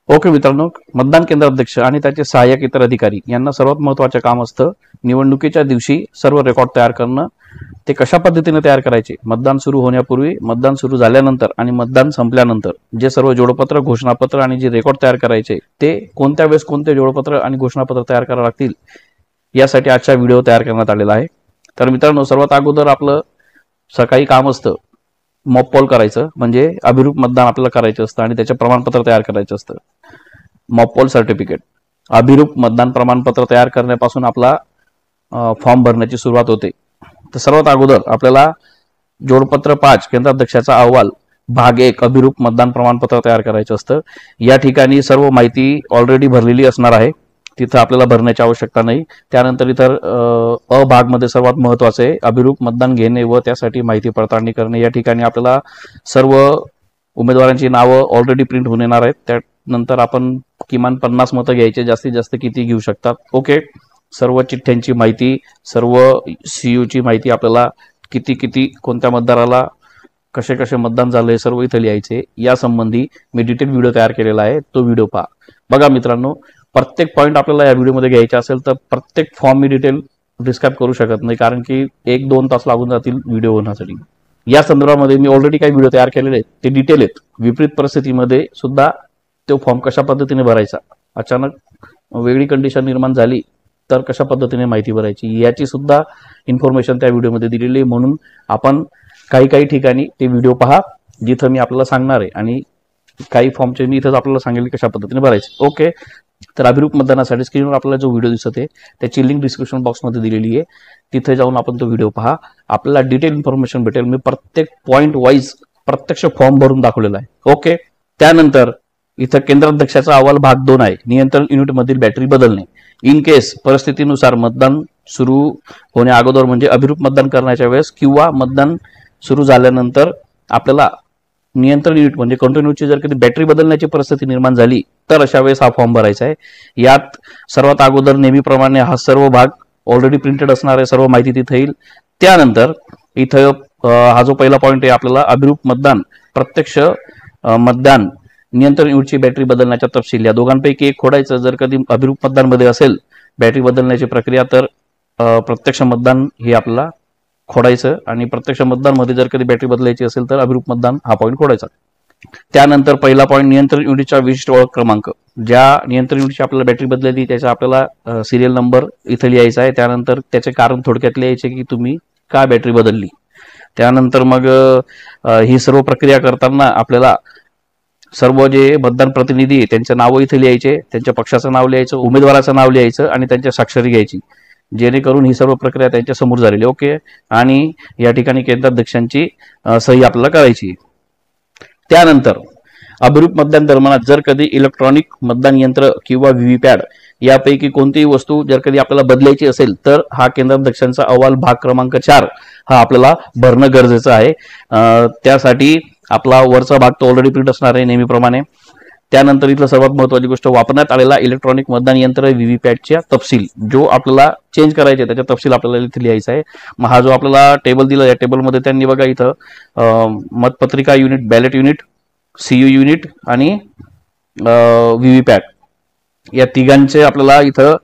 Okay मित्रांनो, मतदान केंद्र अध्यक्ष आणि त्याचे सहाय्यक इतर अधिकारी यांना सर्वात महत्त्वाचे काम असतं निवडणुकीच्या दिवशी सर्व रेकॉर्ड तयार करणं. ते कशा पद्धतीने तयार करायचे, मतदान सुरू होण्यापूर्वी, मतदान सुरू झाल्यानंतर आणि मतदान संपल्यानंतर जे सर्व जोडपत्र, घोषणापत्र आणि जे रेकॉर्ड तयार करायचे ते कोणत्या वेळेस कोणते जोडपत्र आणि घोषणापत्र तयार करावे लागतील यासाठी आजचा व्हिडिओ तयार करण्यात आलेला आहे. तर मित्रांनो, सर्वात अगोदर आपलं सकाळी काम असतं मॉक पोल करायचं, म्हणजे अभिरूप मतदान आपल्याला करायचं असतं आणि त्याचे प्रमाणपत्र तयार करायचं असतं. मॉक पोल सर्टिफिकेट, अभिरूप मतदान प्रमाणपत्र तयार करण्यापासून आपला फॉर्म भरण्याची सुरुवात होते. तर सर्वात अगोदर आपल्याला जोडपत्र 5 केंद्राध्यक्षाचा अहवाल भाग 1 अभिरूप मतदान प्रमाणपत्र तयार करायचं असतं. या ठिकाणी सर्व माहिती ऑलरेडी भरलेली असणार आहे, तिथं आपल्याला भरण्याची आवश्यकता नाही. त्यानंतर इतर अ भाग मध्ये सर्वात महत्वाचे आहे अभिरूप मतदान घेणे व त्यासाठी माहिती पडताळणी करणे. या ठिकाणी आपल्याला सर्व उमेदवारांची नावं ऑलरेडी प्रिंट होऊन येणार आहेत. त्यानंतर आपण किमान 50 मतं घ्यायचे, जास्तीत जास्त किती घेऊ शकतात. ओके, सर्व चिठ्ठ्यांची माहिती, सर्व सीयूची माहिती, आपल्याला किती किती कोणत्या मतदाराला कसे कसे मतदान झाले सर्व इथं लिहायचे. या संबंधी मी डिटेल व्हिडिओ तयार केलेला आहे, तो व्हिडिओ पहा. बघा मित्रांनो, प्रत्येक पॉईंट आपल्याला या व्हिडिओमध्ये घ्यायचा असेल तर प्रत्येक फॉर्म मी डिटेल डिस्क्राईब करू शकत नाही, कारण की 1-2 तास लागून जातील व्हिडिओ होण्यासाठी. या संदर्भामध्ये मी ऑलरेडी काही व्हिडिओ तयार केलेले आहेत, ते डिटेल आहेत. विपरीत परिस्थितीमध्ये सुद्धा तो फॉर्म कशा पद्धतीने भरायचा, अचानक वेगळी कंडिशन निर्माण झाली तर कशा पद्धतीने माहिती भरायची याची सुद्धा इन्फॉर्मेशन त्या व्हिडिओमध्ये दिलेली आहे. म्हणून आपण काही ठिकाणी ते व्हिडिओ पहा जिथं मी आपल्याला सांगणार आहे, आणि काही फॉर्मचे मी इथंच आपल्याला सांगेल कशा पद्धतीने भरायचे. ओके, तर अभिरूप मतदानासाठी स्क्रीनवर आपल्याला जो व्हिडिओ दिसत आहे त्याची लिंक डिस्क्रिप्शन बॉक्समध्ये दिलेली आहे, तिथे जाऊन आपण तो व्हिडिओ पहा. आपल्याला डिटेल इन्फॉर्मेशन भेटेल. मी प्रत्येक पॉईंट वाईज प्रत्यक्ष फॉर्म भरून दाखवलेला आहे. ओके, त्यानंतर इथं केंद्राध्यक्षाचा अहवाल भाग 2 आहे, नियंत्रण युनिट मधील बॅटरी बदलणे. इन केस परिस्थितीनुसार मतदान सुरू होण्या अगोदर, म्हणजे अभिरूप मतदान करण्याच्या वेळेस किंवा मतदान सुरू झाल्यानंतर आपल्याला नियंत्रण युनिट म्हणजे कंट्रोल युनिटची जर कधी बॅटरी बदलण्याची परिस्थिती निर्माण झाली तर अशा वेळेस हा फॉर्म भरायचा आहे. यात सर्वात अगोदर नेहमीप्रमाणे हा सर्व भाग ऑलरेडी प्रिंटेड असणार आहे, सर्व माहिती तिथे येईल. त्यानंतर इथं हा जो पहिला पॉईंट आहे आपल्याला अभिरूप मतदान, प्रत्यक्ष मतदान, नियंत्रण युनिटची बॅटरी बदलण्याच्या तपशील, या दोघांपैकी एक खोडायचं. जर कधी अभिरूप मतदान मध्ये असेल बॅटरी बदलण्याची प्रक्रिया तर प्रत्यक्ष मतदान हे आपल्याला खोडायचं, आणि प्रत्यक्ष मतदान मध्ये जर कधी बॅटरी बदलायची असेल तर अभिरूप मतदान हा पॉईंट खोडायचा. त्यानंतर पहिला पॉईंट नियंत्रण युनिटचा विशिष्ट ओळख क्रमांक, ज्या नियंत्रण युनिटची आपल्याला बॅटरी बदलली त्याचा आपल्याला सिरियल नंबर इथं लिहायचा आहे. त्यानंतर त्याचे कारण थोडक्यात लिहायचे की तुम्ही का बॅटरी बदलली. त्यानंतर मग ही सर्व प्रक्रिया करताना आपल्याला सर्व जे मतदान प्रतिनिधी त्यांचं नाव इथे लिहायचे, त्यांच्या पक्षाचं नाव लिहायचं, उमेदवाराचं नाव लिहायचं आणि त्यांच्या स्वाक्षरी घ्यायची, जेणेकरून ही सर्व प्रक्रिया त्यांच्या समोर झालेली. ओके, आणि या ठिकाणी केंद्राध्यक्षांची सही आपल्याला करायची. त्यानंतर अभिरूप मतदान दरम्यान जर कधी इलेक्ट्रॉनिक मतदान यंत्र किंवा व्हीव्हीपॅट यापैकी कोणतीही वस्तू जर कधी आपल्याला बदलायची असेल तर हा केंद्राध्यक्षांचा अहवाल भाग क्रमांक 4 हा आपल्याला भरणं गरजेचं आहे. त्यासाठी आपला वरचा भाग तो ऑलरेडी प्रिंट असणार आहे नेहमीप्रमाणे. त्यानंतर इथलं सर्वात महत्त्वाची गोष्ट, वापरण्यात आलेला इलेक्ट्रॉनिक मतदान यंत्र व्हीव्हीपॅटच्या तपशील जो आपल्याला चेंज करायचे त्याच्या तपशील आपल्याला इथे लिहायचा आहे. मग हा जो आपल्याला टेबल दिला, या टेबलमध्ये त्यांनी बघा इथं मतपत्रिका unit, ballot unit, C U unit आणि व्हीव्हीपॅट या तिघांचे आपल्याला इथं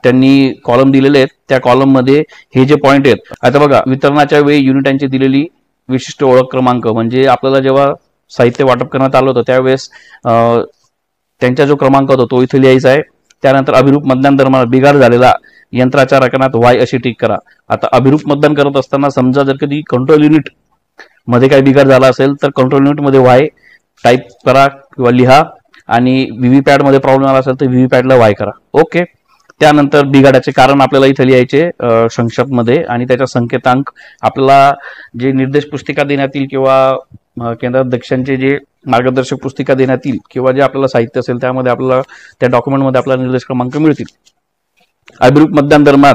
त्यांनी कॉलम दिलेले आहेत. त्या कॉलम मध्ये हे जे पॉइंट आहेत, आता बघा वितरणाच्या वेळी युनिटांची दिलेली विशिष्ट ओळख क्रमांक, म्हणजे आपल्याला जेव्हा साहित्य वाटप करण्यात आलं होतं त्यावेळेस त्यांचा जो क्रमांक होता तो इथे लिहायचा आहे. त्यानंतर अभिरूप मतदान दरम्यान बिघाड झालेला यंत्राच्या रकानात वाय अशी टिक करा. आता अभिरूप मतदान करत असताना समजा जर कधी कंट्रोल युनिट मध्ये काही बिघाड झाला असेल तर कंट्रोल युनिट मध्ये वाय टाईप करा किंवा लिहा, आणि व्हीव्हीपॅट मध्ये प्रॉब्लेम आला असेल तर व्हीव्हीपॅटला वाय करा. ओके, त्यानंतर बिघाडाचे कारण आपल्याला इथे लिहायचे संक्षेप मध्ये, आणि त्याचा संकेतांक आपल्याला जे निर्देश पुस्तिका देण्यात येईल किंवा केंद्राध्यक्षांचे जे मार्गदर्शक पुस्तिका देण्यात येईल किंवा जे आपल्याला साहित्य असेल त्यामध्ये आपल्याला त्या डॉक्युमेंटमध्ये आपल्याला निर्देश क्रमांक मिळतील. अभिरूप मतदान दरम्यान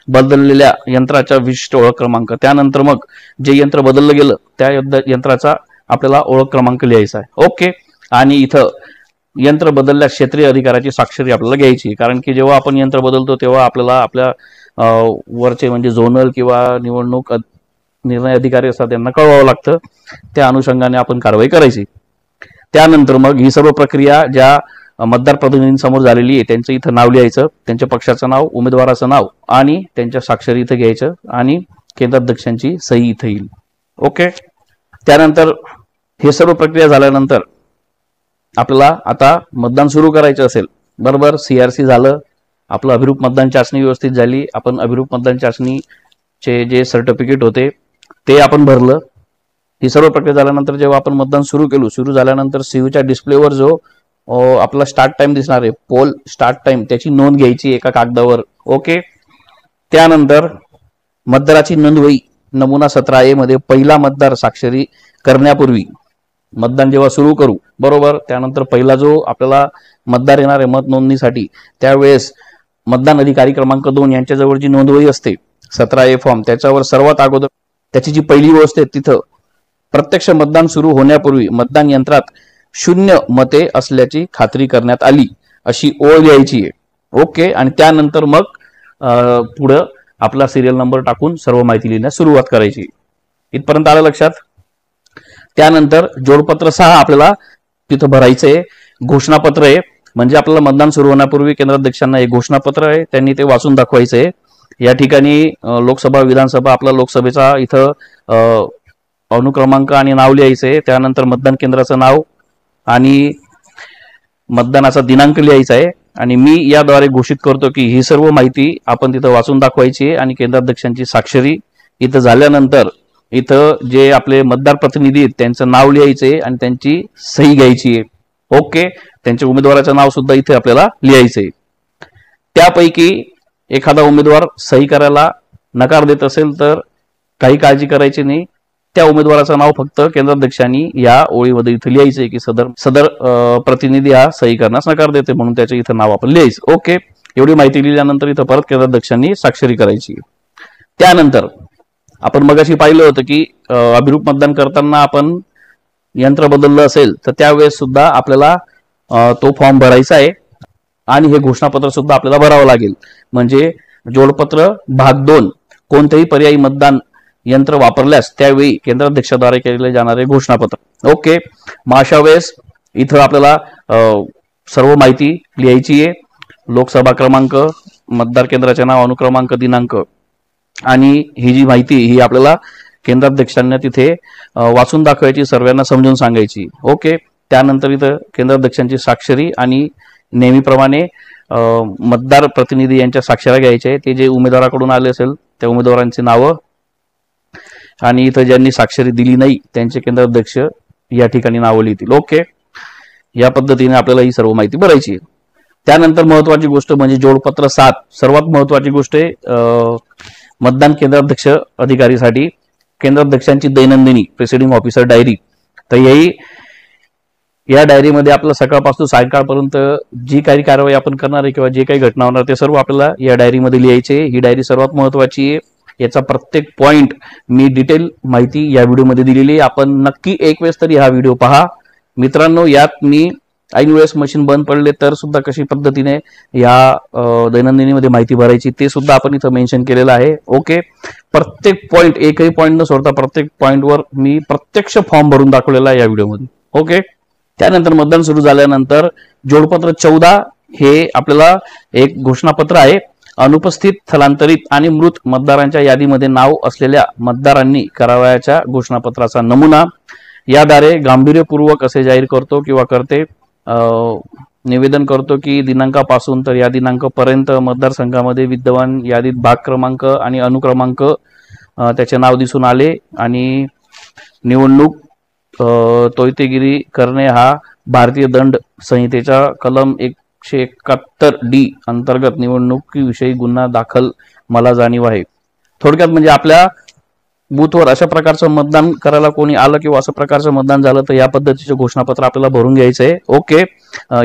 बदललेल्या यंत्राचा विशिष्ट ओळख क्रमांक, त्यानंतर मग जे यंत्र बदललं गेलं त्या यंत्राचा आपल्याला ओळख क्रमांक लिहायचा आहे. ओके, आणि इथं यंत्र बदलल्या क्षेत्रीय अधिकाऱ्याची स्वाक्षरी आपल्याला घ्यायची, कारण की जेव्हा आपण यंत्र बदलतो तेव्हा आपल्याला आपल्या वरचे म्हणजे झोनल किंवा निवडणूक निर्णय अधिकारी असतात त्यांना कळवावं लागतं, त्या अनुषंगाने आपण कारवाई करायची. त्यानंतर मग ही सर्व प्रक्रिया ज्या मतदार प्रतिनिधींसमोर झालेली आहे त्यांचं इथं नाव लिहायचं, त्यांच्या पक्षाचं नाव, उमेदवाराचं नाव आणि त्यांच्या स्वाक्षरी इथं घ्यायचं आणि केंद्राध्यक्षांची सही इथं येईल. ओके. त्यानंतर हे सर्व प्रक्रिया झाल्यानंतर आपल्याला आता मतदान सुरू करायचं असेल, बरोबर. CRC झालं, आपलं अभिरूप मतदान चाचणी व्यवस्थित झाली, आपण अभिरूप मतदान चाचणीचे जे सर्टिफिकेट होते ते आपण भरलं. ही सर्व प्रक्रिया झाल्यानंतर जेव्हा आपण मतदान सुरू केलं, सुरू झाल्यानंतर CUच्या डिस्प्लेवर जो आपला स्टार्ट टाइम दिसणार आहे, पोल स्टार्ट टाइम, त्याची नोंद घ्यायची एका कागदावर. ओके. त्यानंतर मतदाराची नोंदवही नमुना 17A मध्ये पहिला मतदार स्वाक्षरी करण्यापूर्वी मतदान जेव्हा सुरू करू, बरोबर, त्यानंतर पहिला जो आपल्याला मतदार येणार आहे मत नोंदणीसाठी, त्यावेळेस मतदान अधिकारी क्रमांक 2 यांच्याजवळ जी नोंदवही असते 17A फॉर्म, त्याच्यावर सर्वात अगोदर त्याची जी पहिली गोष्ट आहे तिथं प्रत्यक्ष मतदान सुरू होण्यापूर्वी मतदान यंत्रात 0 मते असल्याची खात्री करण्यात आली अशी ओळ लिहायची आहे. ओके. आणि त्यानंतर मग पुढं आपला सिरियल नंबर टाकून सर्व माहिती लिहिण्यास सुरुवात करायची. इथपर्यंत आलं लक्षात. त्यानंतर जोडपत्र 6 आपल्याला तिथं भरायचंय. घोषणापत्र आहे, म्हणजे आपल्याला मतदान सुरू होण्यापूर्वी केंद्राध्यक्षांना एक घोषणापत्र आहे, त्यांनी ते वाचून दाखवायचंय. या ठिकाणी लोकसभा, विधानसभा, आपला लोकसभेचा इथं अनुक्रमांक आणि नाव लिहायचंय. त्यानंतर मतदान केंद्राचं नाव आणि मतदानाचा दिनांक लिहायचा आहे. आणि मी याद्वारे घोषित करतो की ही सर्व माहिती आपण तिथं वाचून दाखवायची आहे आणि केंद्राध्यक्षांची स्वाक्षरी इथं झाल्यानंतर इथं जे आपले मतदार प्रतिनिधी आहेत त्यांचं नाव लिहायचंय आणि त्यांची सही घ्यायची आहे. ओके. त्यांच्या उमेदवाराचं नाव सुद्धा इथे आपल्याला लिहायचंय. त्यापैकी एखादा उमेदवार सही करायला नकार देत असेल तर काही काळजी करायची नाही, त्या उमेदवाराचं नाव फक्त केंद्राध्यक्षांनी या ओळीमध्ये इथं लिहायचंय की सदर प्रतिनिधी हा सही करण्यास नकार देते, म्हणून त्याच्या इथं नाव आपण लिहायचं. ओके. एवढी माहिती लिहिल्यानंतर इथं परत केंद्राध्यक्षांनी स्वाक्षरी करायची. त्यानंतर आपण मगाशी पाहिलं होतं की अभिरूप मतदान करताना आपण यंत्र बदललं असेल तर त्यावेळेस सुद्धा आपल्याला तो फॉर्म भरायचा आहे आणि हे घोषणापत्र सुद्धा आपल्याला भरावं लागेल. म्हणजे जोडपत्र भाग 2 कोणतेही पर्यायी मतदान यंत्र वापरल्यास त्यावेळी केंद्राध्यक्षाद्वारे केले जाणारे घोषणापत्र. ओके. मग अशा वेळेस इथं आपल्याला सर्व माहिती लिहायची आहे. लोकसभा क्रमांक, मतदार केंद्राचे नाव, अनुक्रमांक, दिनांक आणि ही जी माहिती ही आपल्याला केंद्राध्यक्षांना तिथे वाचून दाखवायची, सर्वांना समजून सांगायची. ओके. त्यानंतर इथं केंद्राध्यक्षांची स्वाक्षरी आणि नेहमीप्रमाणे मतदार प्रतिनिधी यांच्या स्वाक्षऱ्या घ्यायच्या. ते जे उमेदवाराकडून आले असेल त्या उमेदवारांची नावं आणि इथं ज्यांनी स्वाक्षरी दिली नाही त्यांचे केंद्राध्यक्ष या ठिकाणी नावं लिहितील. ओके. या पद्धतीने आपल्याला ही सर्व माहिती भरायची. त्यानंतर महत्वाची गोष्ट म्हणजे जोडपत्र 7. सर्वात महत्वाची गोष्ट आहे मतदान केंद्राध्यक्ष अधिकारीसाठी केंद्राध्यक्षांची दैनंदिनी प्रिसाइडिंग ऑफिसर डायरी. तर या डायरीमध्ये आपलं सकाळपासून सायंकाळपर्यंत जी काही कारवाई आपण करणार आहे किंवा जे काही घटना होणार ते सर्व आपल्याला या डायरीमध्ये लिहायचे. ही डायरी सर्वात महत्वाची आहे. याचा प्रत्येक पॉइंट मी डिटेल माहिती या व्हिडिओमध्ये दिलेली आहे. आपण नक्की एक वेळेस तरी हा व्हिडिओ पहा मित्रांनो. यात मी ऐन वेळेस मशीन बंद पडले तर सुद्धा कशी पद्धतीने या दैनंदिनीमध्ये माहिती भरायची ते सुद्धा आपण इथं मेन्शन केलेलं आहे. ओके. प्रत्येक पॉइंट, एकही पॉइंट न सोडता प्रत्येक पॉइंटवर मी प्रत्यक्ष फॉर्म भरून दाखवलेला आहे या व्हिडिओमध्ये. ओके. त्यानंतर मतदान सुरू झाल्यानंतर जोडपत्र 14 हे आपल्याला एक घोषणापत्र आहे. अनुपस्थित, स्थलांतरित आणि मृत मतदारांच्या यादीमध्ये नाव असलेल्या मतदारांनी करावयाच्या घोषणापत्राचा नमुना याद्वारे गांभीर्यपूर्वक असे जाहीर करतो किंवा करते निवेदन करतो की दिनांकापासून तर या दिनांकापर्यंत मतदारसंघामध्ये विद्यमान यादीत भाग क्रमांक आणि अनुक्रमांक त्याचे नाव दिसून आले आणि निवडणूक तोयतेगिरी करणे हा भारतीय दंड संहितेच्या कलम 171D अंतर्गत निवडणुकीविषयी गुन्हा दाखल मला जाणीव आहे. थोडक्यात म्हणजे आपल्या बूथवर अशा प्रकारचं मतदान करायला कोणी आलं किंवा असं प्रकारचं मतदान झालं तर या पद्धतीचे घोषणापत्र आपल्याला भरून घ्यायचं आहे. ओके.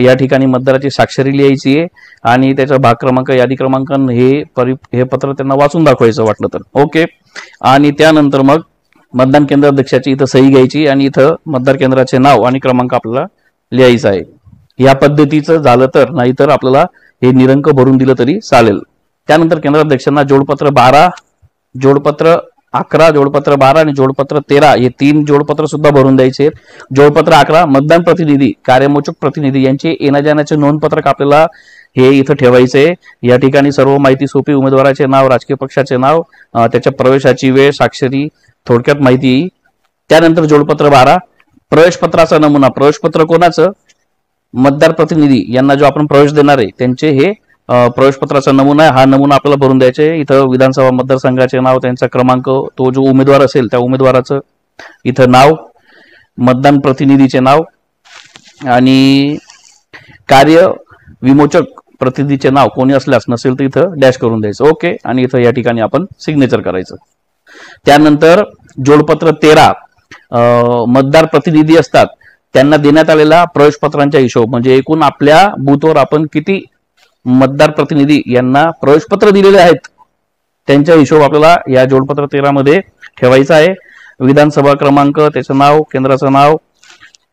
या ठिकाणी मतदाराची स्वाक्षरी लिहायची आहे आणि त्याचा भाग क्रमांक, यादी क्रमांक हे पत्र त्यांना वाचून दाखवायचं वाटलं तर. ओके. आणि त्यानंतर मग मतदान केंद्राध्यक्षाची इथं सही घ्यायची आणि इथं मतदार केंद्राचे नाव आणि क्रमांक आपल्याला लिहायचा आहे. या पद्धतीचं झालं तर, नाहीतर आपल्याला हे निरंक भरून दिलं तरी चालेल. त्यानंतर केंद्राध्यक्षांना जोडपत्र 12, जोडपत्र 11, जोडपत्र 12 आणि जोडपत्र 13 हे 3 जोडपत्र सुद्धा भरून द्यायचे. जोडपत्र 11 मतदान प्रतिनिधी, कार्यमोचक प्रतिनिधी यांचे येण्या जाण्याचे नोंदपत्रक आपल्याला हे इथं ठेवायचे. या ठिकाणी सर्व माहिती सोपी, उमेदवाराचे नाव, राजकीय पक्षाचे नाव, त्याच्या प्रवेशाची वेळ, स्वाक्षरी, थोडक्यात माहिती. त्यानंतर जोडपत्र 12 प्रवेशपत्राचा नमुना. प्रवेशपत्र कोणाचं? मतदार प्रतिनिधी यांना जो आपण प्रवेश देणार आहे त्यांचे हे प्रवेशपत्राचा नमुना आहे. हा नमुना आपल्याला भरून द्यायचे. इथं विधानसभा मतदारसंघाचे नाव, त्यांचा क्रमांक, तो जो उमेदवार असेल त्या उमेदवाराचं इथं नाव, मतदान प्रतिनिधीचे नाव आणि कार्य विमोचक प्रतिनिधीचे नाव कोणी असल्यास, नसेल तर इथं डॅश करून द्यायचं. ओके. आणि इथं या ठिकाणी आपण सिग्नेचर करायचं. त्यानंतर जोडपत्र 13 मतदार प्रतिनिधी असतात त्यांना देण्यात आलेला प्रवेशपत्रांचा हिशोब, म्हणजे एकूण आपल्या बूथवर आपण किती मतदार प्रतिनिधी यांना प्रवेशपत्र दिलेले आहेत त्यांचा हिशोब आपल्याला या जोडपत्र 13 मध्ये ठेवायचा आहे. विधानसभा क्रमांक, त्याचं नाव, केंद्राचं नाव,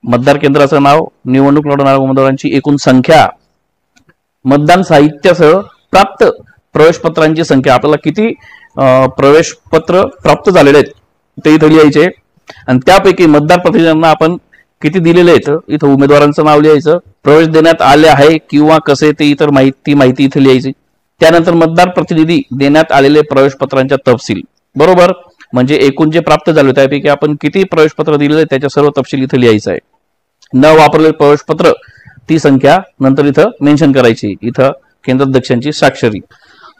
मतदार केंद्राचं नाव, निवडणूक लढवणाऱ्या उमेदवारांची एकूण संख्या, मतदान साहित्यासह प्राप्त प्रवेशपत्रांची संख्या, आपल्याला किती प्रवेशपत्र प्राप्त झालेले आहेत ते इथं लिहायचे. आणि त्यापैकी मतदार प्रतिनिधींना आपण किती दिलेले आहेत इथं उमेदवारांचं नाव लिहायचं. प्रवेश देण्यात आले आहे किंवा कसे ते इतर माहिती इथे लिहायची. त्यानंतर मतदार प्रतिनिधी देण्यात आलेले प्रवेशपत्रांच्या तपशील, बरोबर, म्हणजे एकूण जे प्राप्त झाले त्यापैकी आपण किती प्रवेशपत्र दिलेले त्याच्या सर्व तपशील इथे लिहायचं आहे. न वापरलेले प्रवेशपत्र ती संख्या नंतर इथं मेन्शन करायची. इथं केंद्राध्यक्षांची स्वाक्षरी.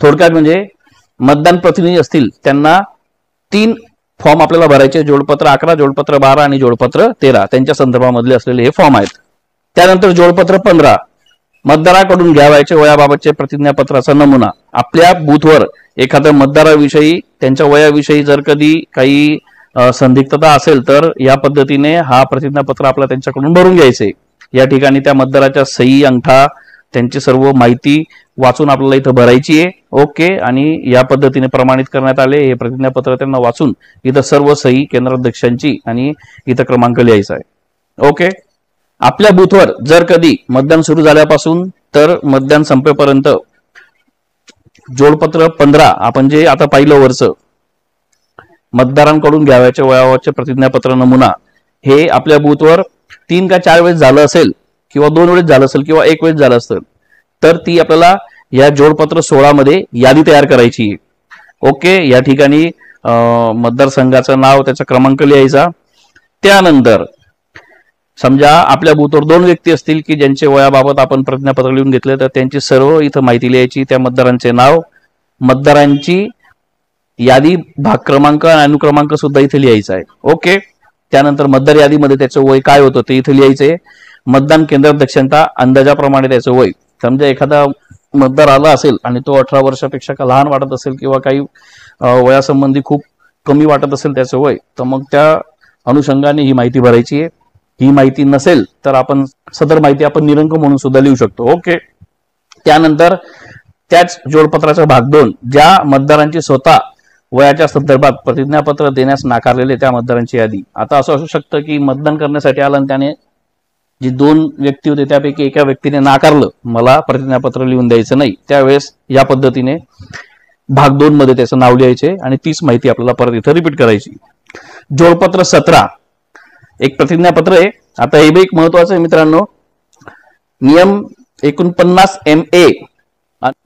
थोडक्यात म्हणजे मतदान प्रतिनिधी असतील त्यांना 3 फॉर्म आपल्याला भरायचे. जोडपत्र 11, जोडपत्र 12 आणि जोडपत्र 13 त्यांच्या संदर्भामधले असलेले हे फॉर्म आहेत. त्यानंतर जोडपत्र 15 मतदाराकडून घ्यावायचे वयाबाबतचे प्रतिज्ञापत्राचा नमुना. आपल्या बूथवर एखाद्या मतदाराविषयी, त्यांच्या वयाविषयी जर कधी काही संदिग्धता असेल तर या पद्धतीने हा प्रतिज्ञापत्र आपल्याला त्यांच्याकडून भरून घ्यायचे. या ठिकाणी त्या मतदाराच्या सही, अंगठा, त्यांची सर्व माहिती वाचून आपल्याला इथं भरायची आहे. ओके. आणि या पद्धतीने प्रमाणित करण्यात आले हे प्रतिज्ञापत्र त्यांना वाचून इथं सर्व सही केंद्राध्यक्षांची आणि इथं क्रमांक लिहायचा आहे. ओके. आपल्या बूथवर जर कधी मतदान सुरू झाल्यापासून तर मतदान संपेपर्यंत जोडपत्र 15 आपण जे आता पाहिलं वरचं मतदारांकडून घ्यावयाचे वयाबाबतचे प्रतिज्ञापत्र नमुना, हे आपल्या बूथवर 3 का 4 वेळेस झालं असेल किंवा 2 वेळेस झालं असेल किंवा 1 वेळेस झालं असेल तर ती आपल्याला या जोडपत्र 16 मध्ये यादी तयार करायची. ओके. या ठिकाणी मतदारसंघाचं नाव, त्याचा क्रमांक लिहायचा. त्यानंतर समजा आपल्या बूथवर 2 व्यक्ती असतील की ज्यांचे वयाबाबत आपण प्रतिज्ञापत्र लिहून घेतले तर त्यांची सर्व इथं माहिती लिहायची. त्या मतदारांचे नाव, मतदारांची यादी, भाग क्रमांक आणि अनुक्रमांक सुद्धा इथे लिहायचा आहे. ओके. त्यानंतर मतदार यादीमध्ये त्याचं वय काय होतं ते इथे लिहायचे. मतदान केंद्राध्यक्षांचा अंदाजाप्रमाणे त्याचं वय, समजा एखादा मतदार आला असेल आणि तो 18 वर्षापेक्षा का लहान वाटत असेल किंवा काही वयासंबंधी खूप कमी वाटत असेल त्याचं वय, तर मग त्या अनुषंगाने ही माहिती भरायची आहे. ही माहिती नसेल तर आपण सदर माहिती आपण निरंक म्हणून सुद्धा लिहू शकतो. ओके. त्यानंतर त्याच जोडपत्राचा भाग 2 ज्या मतदारांची स्वतः वयाच्या संदर्भात प्रतिज्ञापत्र देण्यास नाकारलेले त्या मतदारांची यादी. आता असं असू शकतं की मतदान करण्यासाठी आला आणि त्याने जी 2 व्यक्ती होते त्यापैकी एका व्यक्तीने नाकारलं, मला प्रतिज्ञापत्र लिहून द्यायचं नाही, त्यावेळेस या पद्धतीने भाग 2 मध्ये त्याचं नाव लिहायचे आणि तीच माहिती आपल्याला परत इथं रिपीट करायची. जोडपत्र 17 एक प्रतिज्ञापत्र आहे. आता हे बी एक महत्वाचं आहे मित्रांनो. नियम 49 MA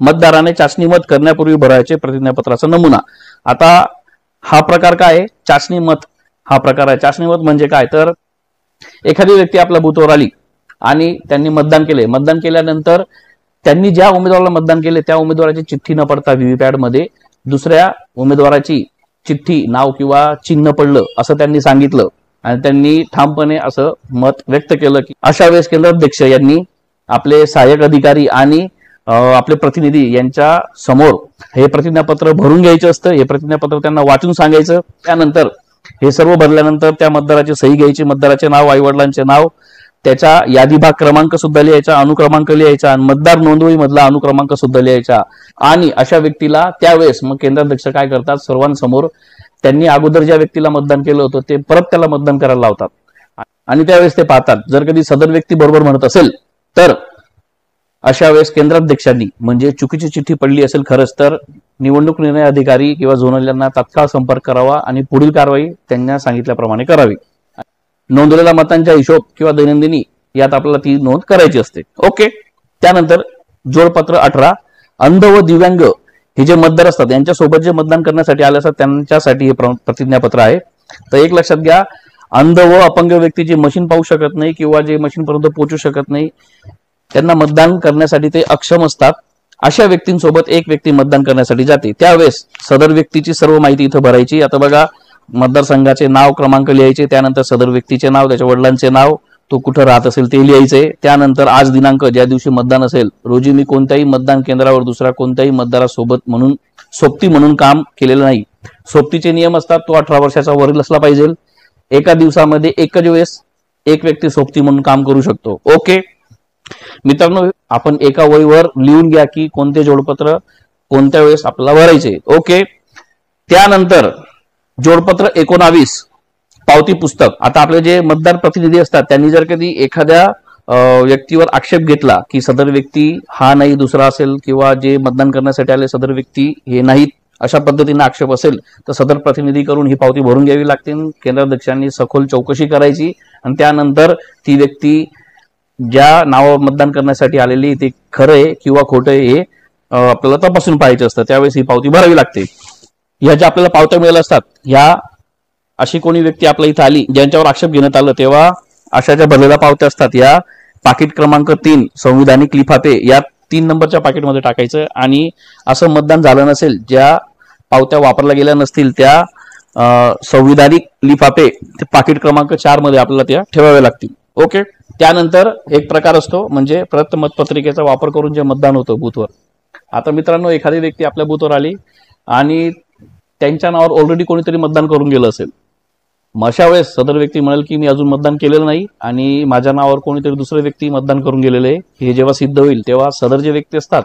मतदाराने चाचणी मत करण्यापूर्वी भरायचे प्रतिज्ञापत्राचा नमुना. आता हा प्रकार काय आहे? चाचणी मत हा प्रकार आहे. चाचणी मत म्हणजे काय तर एखादी व्यक्ती आपल्या बूथवर आली आणि त्यांनी मतदान केले. मतदान केल्यानंतर त्यांनी ज्या उमेदवाराला मतदान केले त्या उमेदवाराची चिठ्ठी न पडता व्हीव्हीपॅट मध्ये दुसऱ्या उमेदवाराची चिठ्ठी, नाव किंवा चिन्ह पडलं असं त्यांनी सांगितलं आणि त्यांनी ठामपणे असं मत व्यक्त केलं की अशा वेळेस केंद्राध्यक्ष यांनी आपले सहाय्यक अधिकारी आणि आपले प्रतिनिधी यांच्या समोर हे प्रतिज्ञापत्र भरून घ्यायचं असतं. हे प्रतिज्ञापत्र त्यांना वाचून सांगायचं. त्यानंतर हे सर्व भरल्यानंतर त्या मतदाराची सही घ्यायची, मतदाराचे नाव, आई वडिलांचे नाव, त्याचा यादी भाग क्रमांक सुद्धा लिहायचा, अनुक्रमांक लिहायचा आणि मतदार नोंदवही मधला अनुक्रमांक सुद्धा लिहायचा. आणि अशा व्यक्तीला त्यावेळेस मग केंद्राध्यक्ष काय करतात, सर्वांसमोर त्यांनी अगोदर ज्या व्यक्तीला मतदान केलं होतं ते परत त्याला मतदान करायला लावतात आणि त्यावेळेस ते पाहतात. जर कधी सदर व्यक्ती बरोबर म्हणत असेल तर अशा वेळेस केंद्राध्यक्षांनी म्हणजे चुकीची चिठ्ठी पडली असेल खरंच तर निवडणूक निर्णय अधिकारी किंवा झोनल यांना तात्काळ संपर्क करावा आणि पुढील कारवाई त्यांना सांगितल्याप्रमाणे करावी. नोंदवलेल्या मतांचा हिशोब किंवा दैनंदिनी यात आपल्याला ती नोंद करायची असते. ओके. त्यानंतर जोडपत्र 18 अंध व दिव्यांग हे जे मतदार असतात यांच्यासोबत जे मतदान करण्यासाठी आले असतात त्यांच्यासाठी हे प्रतिज्ञापत्र आहे. तर एक लक्षात घ्या, अंध व अपंग व्यक्ती जे मशीन पाहू शकत नाही किंवा जे मशीन पर्यंत पोहोचू शकत नाही त्यांना मतदान करण्यासाठी ते अक्षम असतात, अशा व्यक्तींसोबत एक व्यक्ती मतदान करण्यासाठी जाते. त्यावेळेस सदर व्यक्तीची सर्व माहिती इथं भरायची. आता बघा, मतदारसंघाचे नाव क्रमांक लिहायचे, त्यानंतर सदर व्यक्तीचे नाव, त्याच्या वडिलांचे नाव, तो कुठं राहत असेल ते लिहायचे. त्यानंतर आज दिनांक ज्या दिवशी मतदान असेल रोजी मी कोणत्याही मतदान केंद्रावर दुसऱ्या कोणत्याही मतदारासोबत म्हणून सोबती म्हणून काम केलेलं नाही. सोबतीचे नियम असतात, तो 18 वर्षाचा वरील असला पाहिजे. एका दिवसामध्ये एकच वेळेस एक व्यक्ती सोबती म्हणून काम करू शकतो. ओके मित्रांनो, आपण एका वहीवर लिहून घ्या की कोणते जोडपत्र कोणत्या वेळेस आपल्याला भरायचे. ओके. त्यानंतर जोडपत्र 19 पावती पुस्तक. आता आपले जे मतदार प्रतिनिधी असतात त्यांनी जर कधी एखाद्या व्यक्तीवर आक्षेप घेतला की सदर व्यक्ती हा नाही दुसरा असेल किंवा जे मतदान करण्यासाठी आले सदर व्यक्ती हे नाहीत अशा पद्धतीने आक्षेप असेल तर सदर प्रतिनिधी करून ही पावती भरून घ्यावी लागते. केंद्राध्यक्षांनी सखोल चौकशी करायची आणि त्यानंतर ती व्यक्ती ज्या नावावर मतदान करण्यासाठी आलेली ते खरं आहे किंवा खोटं आहे हे आपल्याला तपासून पाहायचं असतं. त्यावेळेस ही पावती भरावी लागते. ह्या ज्या आपल्याला पावत्या मिळाल्या असतात ह्या अशी कोणी व्यक्ती आपल्या इथं आली ज्यांच्यावर आक्षेप घेण्यात आलं तेव्हा अशा ज्या भरलेल्या पावत्या असतात या पाकिट क्रमांक 3 संविधानिक लिफाफे या 3 नंबरच्या पाकिटमध्ये टाकायचं. आणि असं मतदान झालं नसेल, ज्या पावत्या वापरल्या गेल्या नसतील त्या संविधानिक लिफाफे पाकिट क्रमांक 4 मध्ये आपल्याला त्या ठेवाव्या लागतील. ओके. त्यानंतर एक प्रकार असतो म्हणजे प्रत मतपत्रिकेचा वापर करून जे मतदान होतं बूथवर. आता मित्रांनो, एखादी व्यक्ती आपल्या बूथवर आली आणि त्यांच्या नावावर ऑलरेडी कोणीतरी मतदान करून गेलं असेल, मग अशा वेळेस सदर व्यक्ती म्हणेल की मी अजून मतदान केलेलं नाही आणि माझ्या नावावर कोणीतरी दुसरे व्यक्ती मतदान करून गेलेले आहे. हे जेव्हा सिद्ध होईल तेव्हा सदर जे व्यक्ती असतात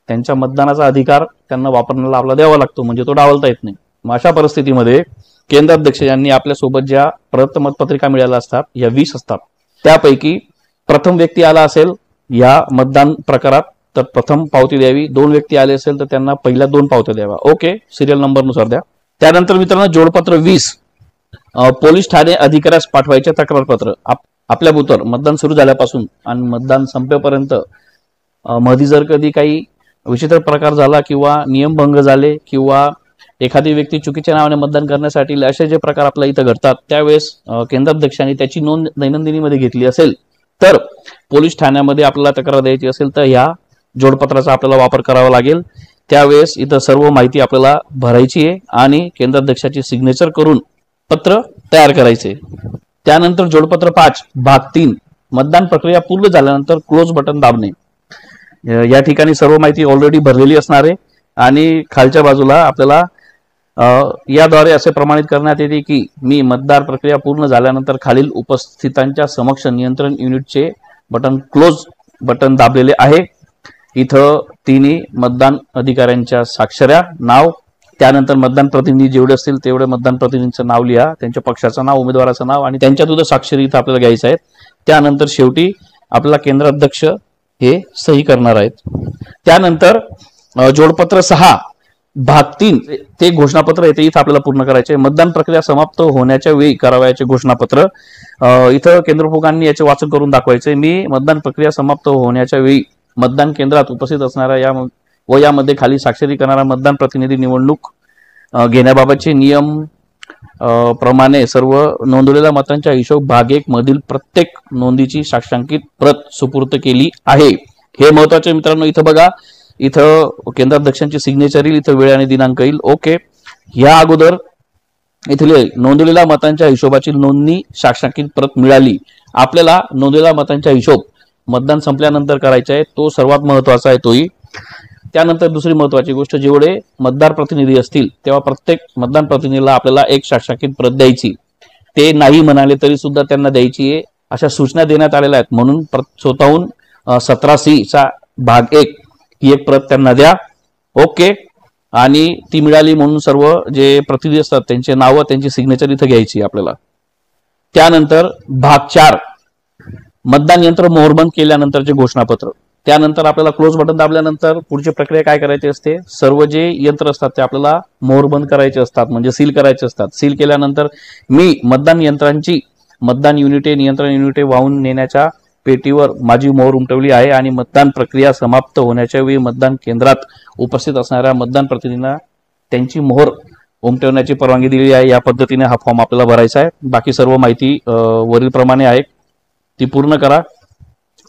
त्यांच्या मतदानाचा अधिकार त्यांना वापरण्याला आपला द्यावा लागतो, म्हणजे तो डावलता येत नाही. मग अशा परिस्थितीमध्ये केंद्राध्यक्ष यांनी आपल्यासोबत ज्या प्रत मतपत्रिका मिळाल्या असतात या 20 असतात, त्यापैकी प्रथम व्यक्ती आला असेल या मतदान प्रकारात तर प्रथम पावती द्यावी. 2 व्यक्ती आले असेल तर त्यांना पहिल्या 2 पावत्या द्यावा. ओके. सिरियल नंबरनुसार द्या. त्यानंतर मित्रांनो जोडपत्र 20 पोलीस ठाणे अधिकाऱ्यास पाठवायचे तक्रारपत्र. आपल्या बूथवर मतदान सुरू झाल्यापासून आणि मतदान संपेपर्यंत मध्ये जर कधी काही विचित्र प्रकार झाला किंवा नियमभंग झाले किंवा एखादी व्यक्ती चुकीच्या नावाने मतदान करण्यासाठी असे जे प्रकार आपल्या इथं घडतात त्यावेळेस केंद्राध्यक्षांनी त्याची नोंद दैनंदिनीमध्ये घेतली असेल तर पोलीस ठाण्यामध्ये आपल्याला तक्रार द्यायची असेल तर ह्या जोडपत्राचा आपल्याला वापर करावा लागेल. त्यावेळेस इथं सर्व माहिती आपल्याला भरायची आहे आणि केंद्राध्यक्षाची सिग्नेचर करून पत्र तयार करायचे. त्यानंतर जोडपत्र 5 भाग 3 मतदान प्रक्रिया पूर्ण झाल्यानंतर क्लोज बटन दाबणे. या ठिकाणी सर्व माहिती ऑलरेडी भरलेली असणार आहे आणि खालच्या बाजूला आपल्याला याद्वारे असे प्रमाणित करण्यात येते की मी मतदार प्रक्रिया पूर्ण झाल्यानंतर खालील उपस्थितांच्या समक्ष नियंत्रण युनिटचे बटन क्लोज बटन दाबलेले आहे. इथं तिन्ही मतदान अधिकाऱ्यांच्या स्वाक्षऱ्या, नाव, त्यानंतर मतदान प्रतिनिधी जेवढे असतील तेवढे मतदान प्रतिनिधींचं नाव लिहा, त्यांच्या पक्षाचं नाव, उमेदवाराचं नाव आणि त्यांच्या सुद्धा स्वाक्षरी इथं आपल्याला घ्यायचं आहे. त्यानंतर शेवटी आपला केंद्राध्यक्ष हे सही करणार आहेत. त्यानंतर जोडपत्र 6 भाग 3 ते घोषणापत्र येते इथं आपल्याला पूर्ण करायचे. मतदान प्रक्रिया समाप्त होण्याच्या वेळी करावयाचे घोषणापत्र इथं केंद्रप्रमुखांनी याचे वाचन करून दाखवायचे. मी मतदान प्रक्रिया समाप्त होण्याच्या वेळी मतदान केंद्रात उपस्थित असणाऱ्या यामध्ये खाली स्वाक्षरी करणारा मतदान प्रतिनिधी निवडणूक घेण्याबाबतचे नियम प्रमाणे सर्व नोंदवलेल्या मतांच्या हिशोब भाग 1 मधील प्रत्येक नोंदीची साक्षांकित प्रत सुपूर्द केली आहे. हे महत्वाचे मित्रांनो. इथं बघा, इथं केंद्राध्यक्षांची सिग्नेचर येईल, इथं वेळ आणि दिनांक येईल. ओके. या अगोदर इथले नोंदवलेल्या मतांच्या हिशोबाची नोंदणी साक्षांकित प्रत मिळाली. आपल्याला नोंदवलेल्या मतांचा हिशोब मतदान संपल्यानंतर करायचा आहे, तो सर्वात महत्वाचा आहे तोही. त्यानंतर दुसरी महत्वाची गोष्ट, जेवढे मतदार प्रतिनिधी असतील तेव्हा प्रत्येक मतदान प्रतिनिधीला आपल्याला एक साक्षांकित प्रत द्यायची. ते नाही म्हणाले तरी सुद्धा त्यांना द्यायची आहे अशा सूचना देण्यात आलेल्या आहेत. म्हणून स्वतःहून 17C चा भाग 1 ही एक प्रत त्यांना द्या. ओके. आणि ती मिळाली म्हणून सर्व जे प्रतिनिधी असतात त्यांचे नाव, त्यांची सिग्नेचर इथं घ्यायची आपल्याला. त्यानंतर भाग 4 मतदान यंत्र मोहरबंद केल्यानंतरचे घोषणापत्र. त्यानंतर आपल्याला क्लोज बटन दाबल्यानंतर पुढची प्रक्रिया काय करायची असते, सर्व जे यंत्र असतात ते आपल्याला मोहर बंद करायचे असतात, म्हणजे सील करायचे असतात। सील केल्यानंतर मी मतदान यंत्रांची मतदान युनिटे नियंत्रण युनिटे वाहून नेण्याच्या पेटीवर माझी मोहर उमटवली आहे आणि मतदान प्रक्रिया समाप्त होण्याच्या वेळी मतदान केंद्रात उपस्थित असणाऱ्या मतदान प्रतिनिधींना त्यांची मोहर उमटवण्याची परवानगी दिली आहे। या पद्धतीने हा फॉर्म आपल्याला भरायचा आहे। बाकी सर्व माहिती वरील प्रमाणे आहे, ती पूर्ण करा।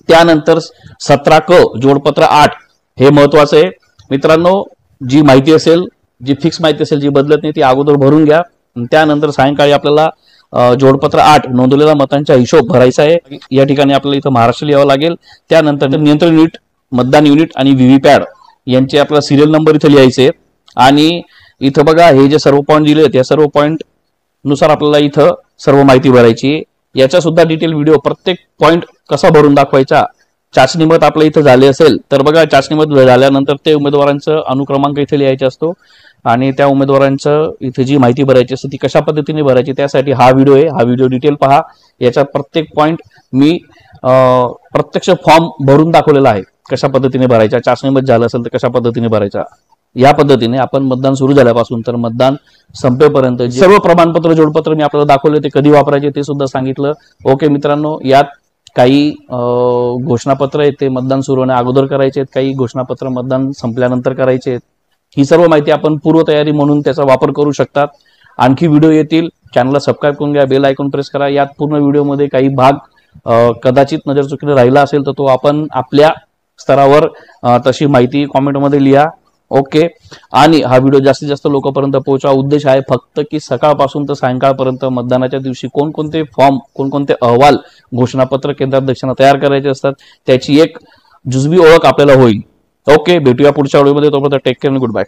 त्यानंतर 17 क जोडपत्र 8 हे महत्वाचं आहे मित्रांनो। जी माहिती असेल, जी फिक्स माहिती असेल, जी बदलत नाही ती अगोदर भरून घ्या। त्यानंतर सायंकाळी आपल्याला जोडपत्र 8 नोंदवलेल्या मतांचा हिशोब भरायचा आहे। या ठिकाणी आपल्याला इथं महाराष्ट्र लिहावं लागेल। त्यानंतर नियंत्रण युनिट, मतदान युनिट आणि व्हीव्हीपॅट यांचे आपला सिरियल नंबर इथं लिहायचे आणि इथं बघा हे जे सर्व पॉईंट दिले त्या सर्व पॉईंट नुसार आपल्याला इथं सर्व माहिती भरायची। याचा सुद्धा डिटेल व्हिडिओ प्रत्येक पॉईंट कसा भरून दाखवायचा, चाचणी मत आपल्या इथं झाले असेल तर बघा चाचणी मत झाल्यानंतर ते उमेदवारांचं अनुक्रमांक इथे लिहायचा असतो आणि त्या उमेदवारांचं इथे जी माहिती भरायची असते ती कशा पद्धतीने भरायची त्यासाठी हा व्हिडिओ आहे। हा व्हिडिओ डिटेल पहा। याचा प्रत्येक पॉईंट मी प्रत्यक्ष फॉर्म भरून दाखवलेला आहे, कशा पद्धतीने भरायचा, चाचणी मत झालं असेल तर कशा पद्धतीने भरायचा। या पद्धतीने आपण मतदान सुरू झाल्यापासून तर मतदान संपेपर्यंत सर्व प्रमाणपत्र जोडपत्र मी आपल्याला दाखवले ते कधी वापरायचे ते सुद्धा सांगितलं। ओके मित्रांनो, यात काही घोषणापत्र आहेत ते मतदान सुरू होण्या अगोदर करायचे आहेत, काही घोषणापत्र मतदान संपल्यानंतर करायचे आहेत। ही सर्व माहिती आपण पूर्वतयारी म्हणून त्याचा वापर करू शकतात। आणखी व्हिडिओ येतील, चॅनलला सबस्क्राईब करून घ्या, बेल आयकॉन प्रेस करा। यात पूर्ण व्हिडिओमध्ये काही भाग कदाचित नजर चुकीने राहिला असेल तर तो आपण आपल्या स्तरावर तशी माहिती कॉमेंटमध्ये लिहा। ओके, आणि हा व्हिडिओ जास्तीत जास्त लोकांपर्यंत पोहोचवा। उद्देश आहे फक्त की सकाळपासून तर सायंकाळपर्यंत मतदानाच्या दिवशी कोणकोणते फॉर्म, कोणकोणते अहवाल घोषणापत्र केंद्राध्यक्षांना तयार करायचे असतात त्याची एक जुजबी ओळख आपल्याला होईल। ओके, भेटूया पुढच्या व्हिडिओमध्ये, तोपर्यंत टेक केअर आणि गुड बाय।